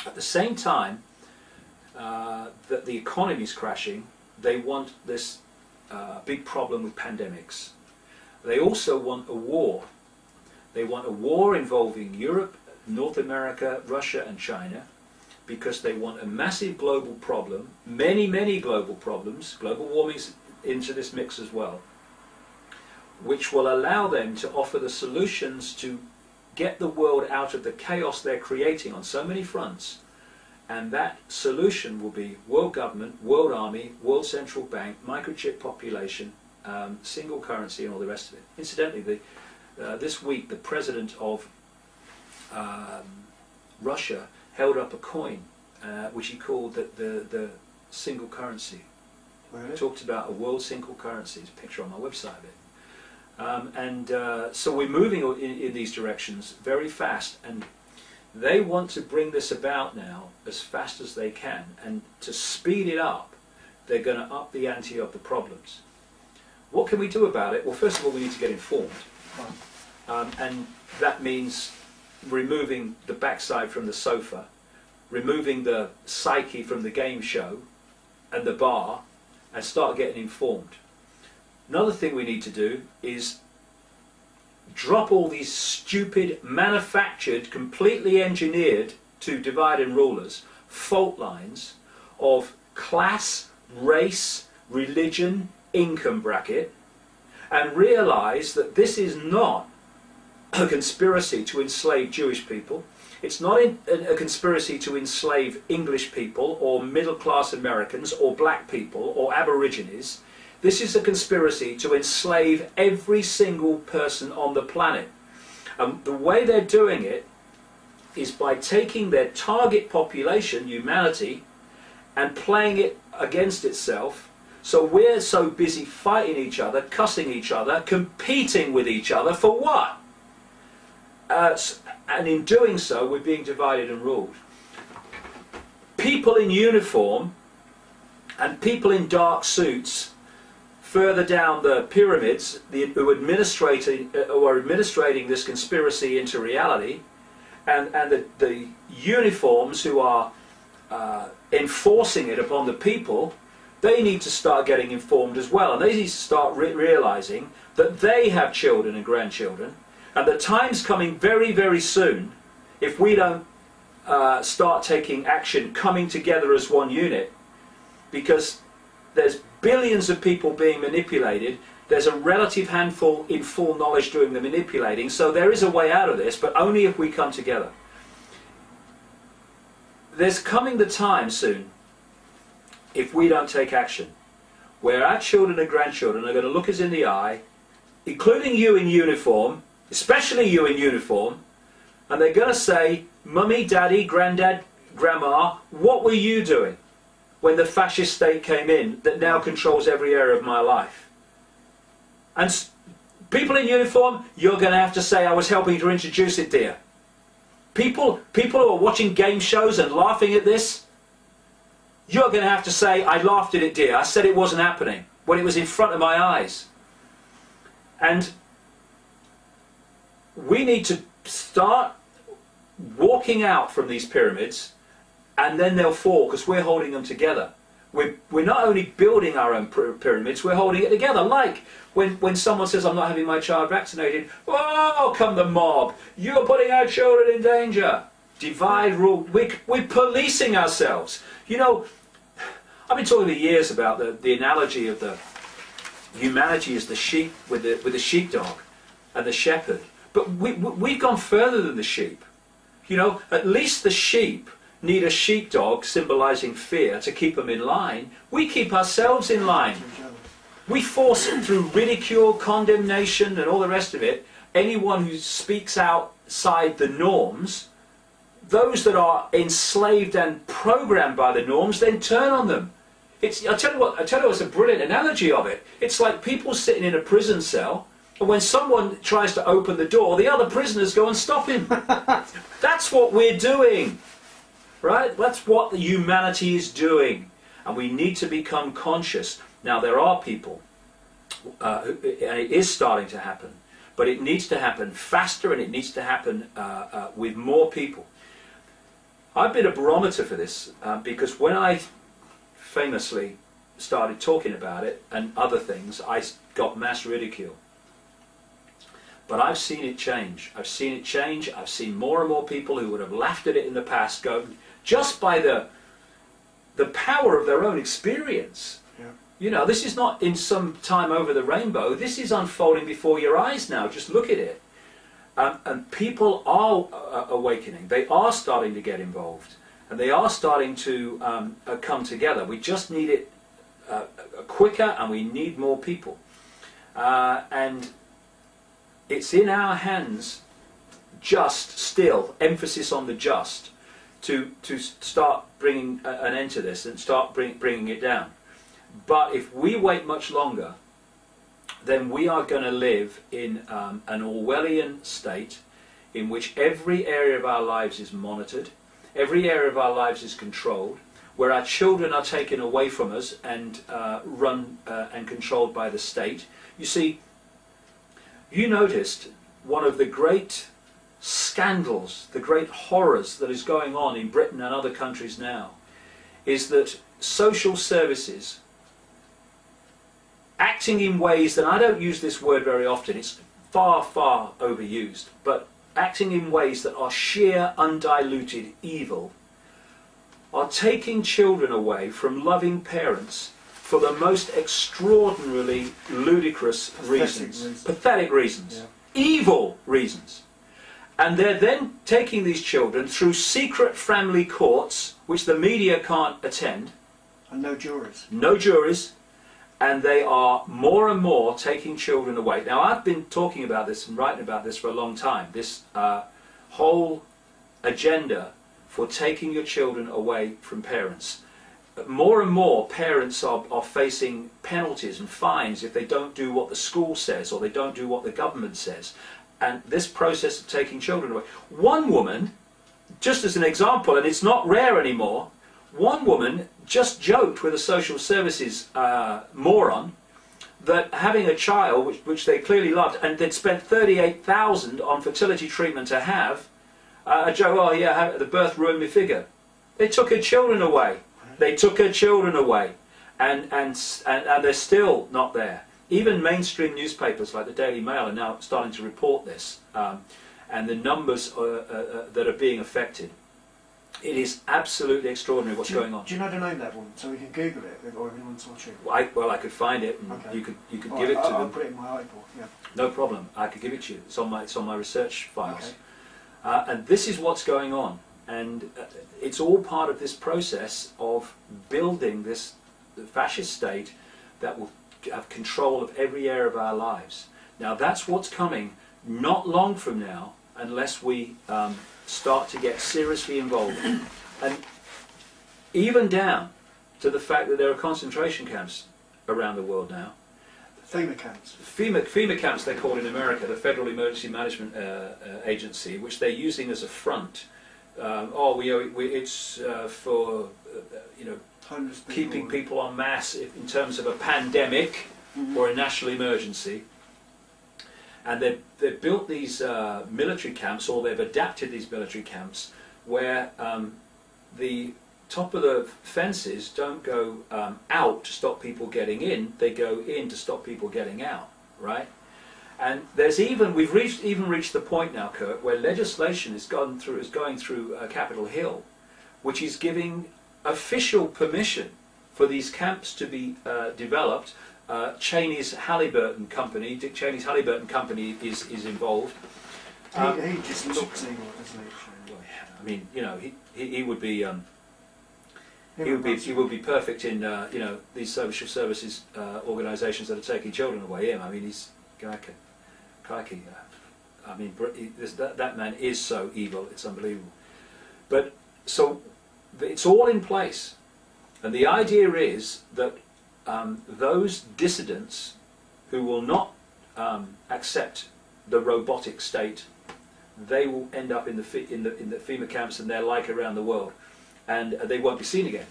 At the same time that the economy is crashing, they want this big problem with pandemics. They also want a war. They want a war involving Europe, North America, Russia and China, because they want a massive global problem, many global problems, global warming's into this mix as well, which will allow them to offer the solutions to get the world out of the chaos they're creating on so many fronts. And that solution will be world government, world army, world central bank, microchip population, single currency and all the rest of it. Incidentally, this week the president of Russia held up a coin which he called the single currency. Really? Talked about a world single currency. There's a picture on my website of it. So we're moving in these directions very fast, and they want to bring this about now as fast as they can, and to speed it up they're going to up the ante of the problems. What can we do about it? Well, first of all, we need to get informed, and that means removing the backside from the sofa, removing the psyche from the game show and the bar, and start getting informed. Another thing we need to do is drop all these stupid, manufactured, completely engineered to divide and rule us fault lines of class, race, religion, income bracket, and realise that this is not a conspiracy to enslave Jewish people. It's not a conspiracy to enslave English people or middle-class Americans or black people or Aborigines. This is a conspiracy to enslave every single person on the planet. The way they're doing it is by taking their target population, humanity, and playing it against itself. So we're so busy fighting each other, cussing each other, competing with each other for what? And in doing so, we're being divided and ruled. People in uniform and people in dark suits further down the pyramids, who are administrating this conspiracy into reality, and the uniforms who are enforcing it upon the people, they need to start getting informed as well, and they need to start realizing that they have children and grandchildren, and the time's coming very, very soon, if we don't start taking action, coming together as one unit, because there's billions of people being manipulated. There's a relative handful in full knowledge doing the manipulating, so there is a way out of this, but only if we come together. There's coming the time soon, if we don't take action, where our children and grandchildren are going to look us in the eye, including you in uniform, especially you in uniform, and they're going to say, Mummy, Daddy, Granddad, Grandma, what were you doing when the fascist state came in that now controls every area of my life? And people in uniform, you're going to have to say, I was helping to introduce it, dear. People who are watching game shows and laughing at this, you're going to have to say, I laughed at it, dear. I said it wasn't happening when it was in front of my eyes. And we need to start walking out from these pyramids, and then they'll fall because we're holding them together. We're not only building our own pyramids, we're holding it together. Like when someone says, I'm not having my child vaccinated, oh, come the mob, you're putting our children in danger. Divide, rule, we're policing ourselves. You know, I've been talking for years about the analogy of the humanity as the sheep with the sheepdog and the shepherd. But we've gone further than the sheep. You know, at least the sheep need a sheepdog symbolizing fear to keep them in line. We keep ourselves in line. We force it through ridicule, condemnation and all the rest of it. Anyone who speaks outside the norms, those that are enslaved and programmed by the norms, then turn on them. I tell you what's a brilliant analogy of it. It's like people sitting in a prison cell, and when someone tries to open the door, the other prisoners go and stop him. That's what we're doing. Right? That's what the humanity is doing. And we need to become conscious. Now there are people, and it is starting to happen, but it needs to happen faster, and it needs to happen with more people. I've been a barometer for this because when I famously started talking about it and other things, I got mass ridicule. But I've seen it change. I've seen it change. I've seen more and more people who would have laughed at it in the past go, just by the power of their own experience. Yeah. You know, this is not in some time over the rainbow. This is unfolding before your eyes now. Just look at it. And people are awakening. They are starting to get involved. And they are starting to come together. We just need it quicker, and we need more people. And it's in our hands, just still, emphasis on the just, to start bringing an end to this and start bringing it down. But if we wait much longer, then we are going to live in an Orwellian state in which every area of our lives is monitored, every area of our lives is controlled, where our children are taken away from us and run and controlled by the state. You see, you noticed one of the great scandals, the great horrors that is going on in Britain and other countries now, is that social services, acting in ways that, I don't use this word very often, it's far, far overused, but acting in ways that are sheer, undiluted evil, are taking children away from loving parents for the most extraordinarily ludicrous reasons. Pathetic reasons. Yeah. Evil reasons. And they're then taking these children through secret family courts, which the media can't attend. And no juries. No juries. And they are more and more taking children away. Now, I've been talking about this and writing about this for a long time. This whole agenda for taking your children away from parents. More and more parents are facing penalties and fines if they don't do what the school says or they don't do what the government says. And this process of taking children away. One woman, just as an example, and it's not rare anymore, one woman just joked with a social services moron that having a child, which they clearly loved, and they'd spent $38,000 on fertility treatment to have, a joke, oh yeah, the birth ruined my figure. They took her children away. They took her children away, and they're still not there. Even mainstream newspapers like the Daily Mail are now starting to report this, and the numbers that are being affected. It is absolutely extraordinary what's going on. Do you know the name of that one, so we can Google it, or anyone's watching? Well, I could find it, and okay. you could give it to them. I'll put it in my article. Yeah. No problem. I could give it to you. It's on my research files, okay. And this is what's going on. And it's all part of this process of building this fascist state that will have control of every area of our lives. Now that's what's coming not long from now, unless we start to get seriously involved. And even down to the fact that there are concentration camps around the world now. FEMA camps. FEMA camps, they're called in America, the Federal Emergency Management Agency, which they're using as a front. It's for keeping people en masse in terms of a pandemic or a national emergency. And they've built these military camps, or they've adapted these military camps, where the top of the fences don't go out to stop people getting in; they go in to stop people getting out, right? And we've reached the point now, Kurt, where legislation is going through Capitol Hill, which is giving official permission for these camps to be developed. Dick Cheney's Halliburton company is involved. He just looks evil, doesn't he? I mean, he would be he would be perfect in these social services organisations that are taking children away. I mean, he's crikey. I mean, that man is so evil, it's unbelievable. But so it's all in place, and the idea is that those dissidents who will not accept the robotic state, they will end up in the FEMA camps and their like around the world, and they won't be seen again.